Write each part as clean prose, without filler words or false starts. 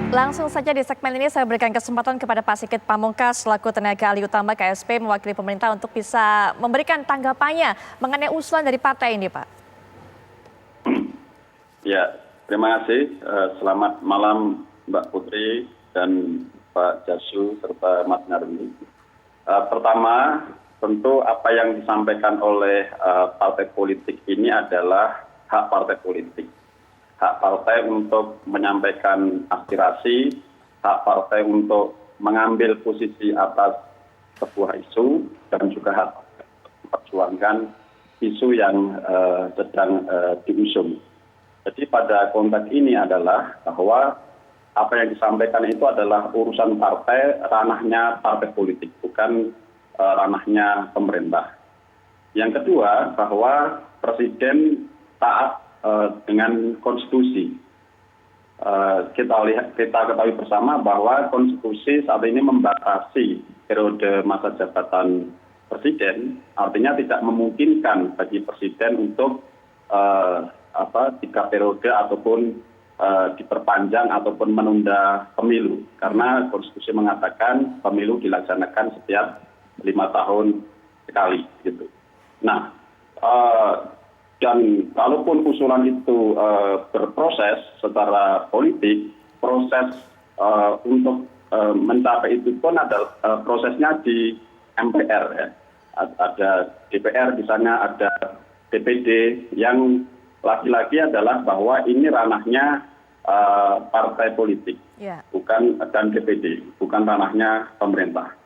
Langsung saja di segmen ini saya berikan kesempatan kepada Pak Sigit Pamungkas selaku tenaga ahli utama KSP mewakili pemerintah untuk bisa memberikan tanggapannya mengenai usulan dari partai ini, Pak. Ya, terima kasih. Selamat malam Mbak Putri dan Pak Jasu serta Mas Narwi. Pertama, tentu apa yang disampaikan oleh partai politik ini adalah hak partai politik. Hak partai untuk menyampaikan aspirasi, hak partai untuk mengambil posisi atas sebuah isu, dan juga hak partai untuk memperjuangkan isu yang sedang diusung. Jadi pada konteks ini adalah bahwa apa yang disampaikan itu adalah urusan partai, ranahnya partai politik, bukan ranahnya pemerintah. Yang kedua, bahwa Presiden taat dengan konstitusi. Kita ketahui bersama bahwa konstitusi saat ini membatasi periode masa jabatan presiden, artinya tidak memungkinkan bagi presiden untuk 3 periode ataupun diperpanjang ataupun menunda pemilu, karena konstitusi mengatakan pemilu dilaksanakan setiap 5 tahun sekali gitu. Nah, dan kalaupun usulan itu berproses secara politik, proses untuk mencapai itu pun ada prosesnya di MPR ya. Ada DPR di sana, ada DPD, yang lagi-lagi adalah bahwa ini ranahnya partai politik, bukan, dan DPD, bukan ranahnya pemerintah.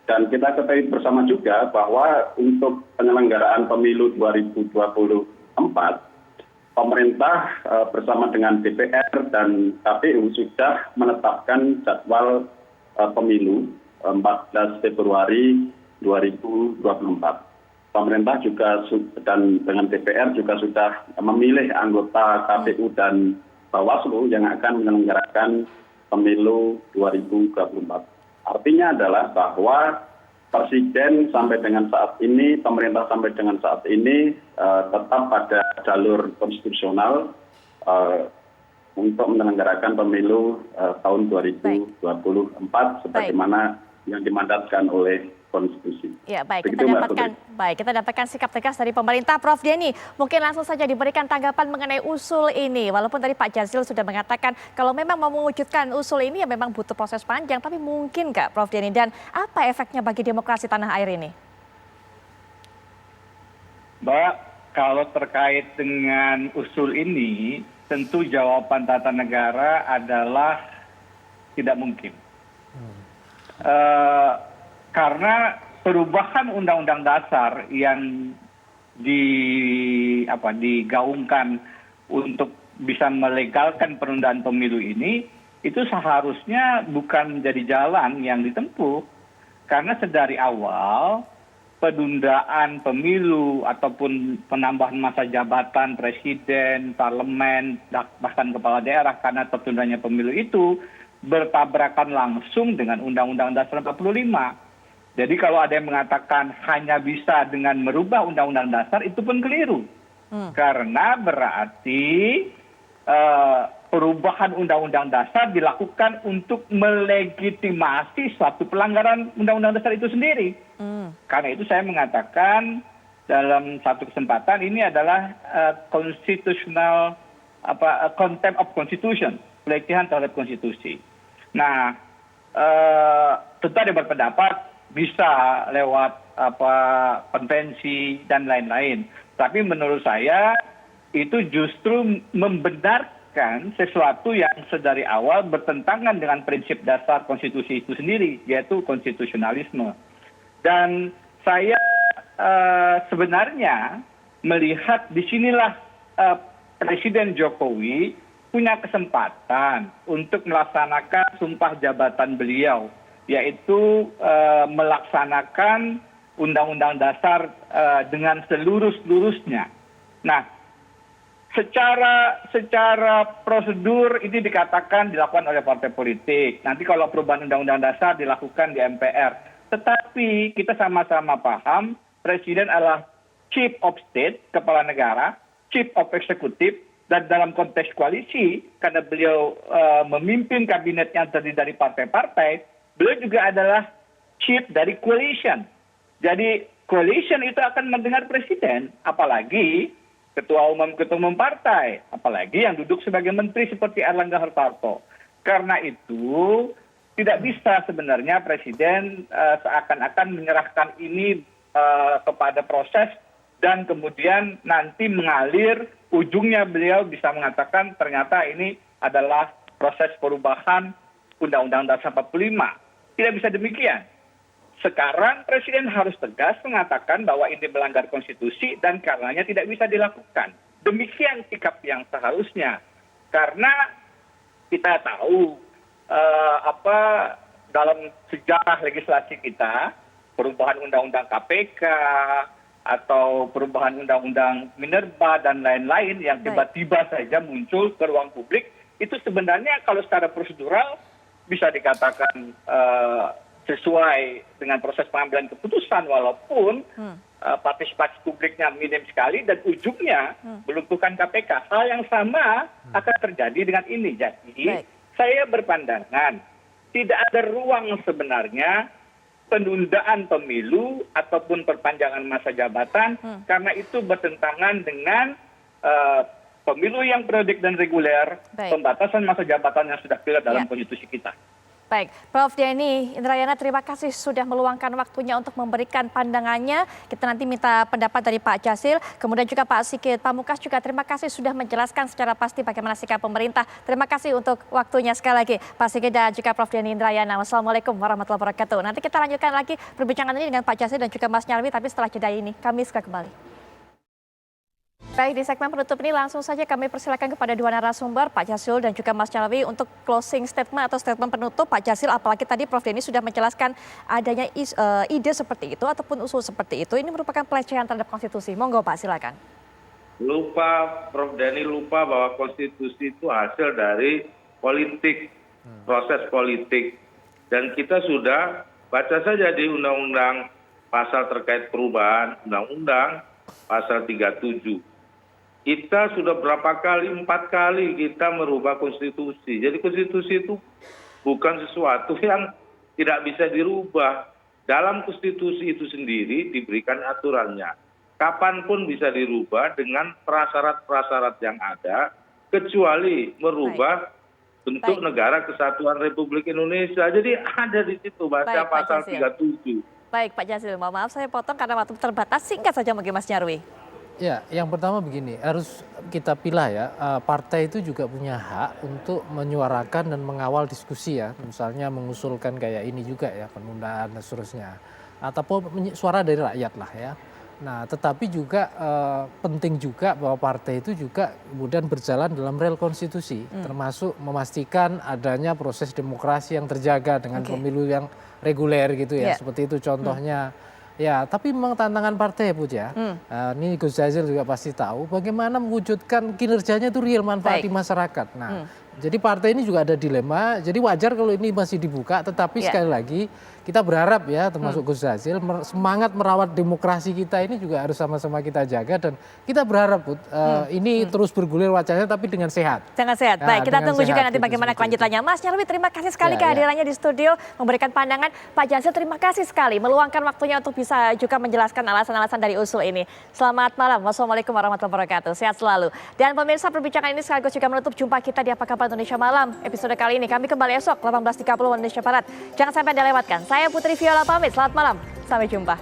Dan kita ketahui bersama juga bahwa untuk penyelenggaraan pemilu 2024, pemerintah bersama dengan DPR dan KPU sudah menetapkan jadwal pemilu 14 Februari 2024. Pemerintah juga dan dengan DPR juga sudah memilih anggota KPU dan Bawaslu yang akan menyelenggarakan pemilu 2024. Artinya adalah bahwa Presiden sampai dengan saat ini, pemerintah sampai dengan saat ini tetap pada jalur konstitusional untuk menyelenggarakan pemilu tahun 2024 sebagaimana yang dimandatkan oleh konstitusi. Ya, baik, kita dapatkan sikap tegas dari pemerintah. Prof Denny, mungkin langsung saja diberikan tanggapan mengenai usul ini. Walaupun tadi Pak Jazil sudah mengatakan kalau memang mau mewujudkan usul ini ya memang butuh proses panjang, tapi mungkin nggak Prof Denny, dan apa efeknya bagi demokrasi tanah air ini? Mbak, kalau terkait dengan usul ini, tentu jawaban tata negara adalah tidak mungkin. Karena perubahan undang-undang dasar yang digaungkan untuk bisa melegalkan penundaan pemilu ini, itu seharusnya bukan menjadi jalan yang ditempuh. Karena sedari awal penundaan pemilu ataupun penambahan masa jabatan presiden, parlemen, bahkan kepala daerah karena tertundanya pemilu itu bertabrakan langsung dengan Undang-Undang Dasar 45. Jadi kalau ada yang mengatakan hanya bisa dengan merubah Undang-Undang Dasar, itu pun keliru. Karena berarti perubahan Undang-Undang Dasar dilakukan untuk melegitimasi suatu pelanggaran Undang-Undang Dasar itu sendiri. Karena itu saya mengatakan dalam satu kesempatan ini adalah constitutional contempt of constitution, pelecehan terhadap konstitusi. Nah, tentu ada berpendapat bisa lewat konvensi dan lain-lain. Tapi menurut saya itu justru membenarkan sesuatu yang sedari awal bertentangan dengan prinsip dasar konstitusi itu sendiri, yaitu konstitusionalisme. Dan saya sebenarnya melihat disinilah Presiden Jokowi punya kesempatan untuk melaksanakan sumpah jabatan beliau, yaitu melaksanakan Undang-Undang Dasar dengan seluruh-seluruhnya. Nah, secara prosedur ini dikatakan dilakukan oleh partai politik. Nanti kalau perubahan Undang-Undang Dasar dilakukan di MPR. Tetapi kita sama-sama paham Presiden adalah Chief of State, kepala negara, Chief of Executive, Dan dalam konteks koalisi, karena beliau memimpin kabinet yang terdiri dari partai-partai, beliau juga adalah chief dari coalition. Jadi coalition itu akan mendengar presiden, apalagi ketua umum partai, apalagi yang duduk sebagai menteri seperti Erlangga Hartarto. Karena itu tidak bisa sebenarnya presiden seakan-akan menyerahkan ini kepada proses dan kemudian nanti mengalir, ujungnya beliau bisa mengatakan ternyata ini adalah proses perubahan Undang-Undang Dasar 45. Tidak bisa demikian. Sekarang presiden harus tegas mengatakan bahwa ini melanggar konstitusi dan karenanya tidak bisa dilakukan. Demikian sikap yang seharusnya. Karena kita tahu dalam sejarah legislasi kita, perubahan undang-undang KPK atau perubahan undang-undang Minerba dan lain-lain yang tiba-tiba saja muncul ke ruang publik, itu sebenarnya kalau secara prosedural bisa dikatakan sesuai dengan proses pengambilan keputusan walaupun partisipasi publiknya minim sekali dan ujungnya melumpuhkan KPK. Hal yang sama akan terjadi dengan ini. Jadi saya berpandangan tidak ada ruang sebenarnya penundaan pemilu ataupun perpanjangan masa jabatan karena itu bertentangan dengan pemilu yang periodik dan reguler, pembatasan masa jabatan yang sudah clear dalam konstitusi kita. Baik, Prof. Denny Indrayana, terima kasih sudah meluangkan waktunya untuk memberikan pandangannya. Kita nanti minta pendapat dari Pak Dzasil, kemudian juga Pak Sigit Pamungkas juga terima kasih sudah menjelaskan secara pasti bagaimana sikap pemerintah. Terima kasih untuk waktunya sekali lagi, Pak Sigit dan juga Prof. Denny Indrayana. Wassalamualaikum warahmatullahi wabarakatuh. Nanti kita lanjutkan lagi perbincangan ini dengan Pak Dzasil dan juga Mas Nyarwi, tapi setelah jeda ini kami segera kembali. Baik, di segmen penutup ini langsung saja kami persilakan kepada dua narasumber, Pak Dzasil dan juga Mas Nyarwi untuk closing statement atau statement penutup. Pak Dzasil, apalagi tadi Prof. Denny sudah menjelaskan adanya ide seperti itu ataupun usul seperti itu, ini merupakan pelecehan terhadap konstitusi. Monggo Pak, silakan. Prof. Denny lupa bahwa konstitusi itu hasil dari politik, proses politik. Dan kita sudah baca saja di undang-undang pasal terkait perubahan undang-undang pasal 37. Kita sudah berapa kali, 4 kali kita merubah konstitusi. Jadi konstitusi itu bukan sesuatu yang tidak bisa dirubah. Dalam konstitusi itu sendiri diberikan aturannya. Kapanpun bisa dirubah dengan prasyarat-prasyarat yang ada, kecuali merubah bentuk negara kesatuan Republik Indonesia. Jadi ada di situ baca pasal 37. Baik Pak Dzasil, mohon maaf saya potong karena waktu terbatas, singkat saja mungkin Mas Nyarwi. Ya, yang pertama begini, harus kita pilih ya, partai itu juga punya hak untuk menyuarakan dan mengawal diskusi ya, misalnya mengusulkan kayak ini juga ya, penundaan dan seterusnya, ataupun suara dari rakyat lah ya. Nah, tetapi juga penting juga bahwa partai itu juga kemudian berjalan dalam rel konstitusi, termasuk memastikan adanya proses demokrasi yang terjaga dengan pemilu yang reguler gitu ya, seperti itu contohnya. Ya, tapi memang tantangan partai Put ya. Ini Gus Dzasil juga pasti tahu bagaimana mewujudkan kinerjanya itu real manfaat di masyarakat. Nah, jadi partai ini juga ada dilema. Jadi wajar kalau ini masih dibuka, tetapi sekali lagi kita berharap ya, termasuk Gus Dzasil, semangat merawat demokrasi kita ini juga harus sama-sama kita jaga dan kita berharap Put, ini terus bergulir wacananya tapi dengan sehat. Dengan sehat. Baik, kita tunggu juga nanti bagaimana kelanjutannya. Mas Nyarwi, terima kasih sekali kehadirannya di studio memberikan pandangan. Pak Dzasil, terima kasih sekali meluangkan waktunya untuk bisa juga menjelaskan alasan-alasan dari usul ini. Selamat malam. Wassalamualaikum warahmatullahi wabarakatuh. Sehat selalu. Dan pemirsa, perbincangan ini sekaligus juga menutup jumpa kita di Apa Kabar Indonesia Malam. Episode kali ini kami kembali esok 18.30 Indonesia Barat. Jangan sampai Anda lewatkan. Saya Putri Viola pamit. Selamat malam. Sampai jumpa.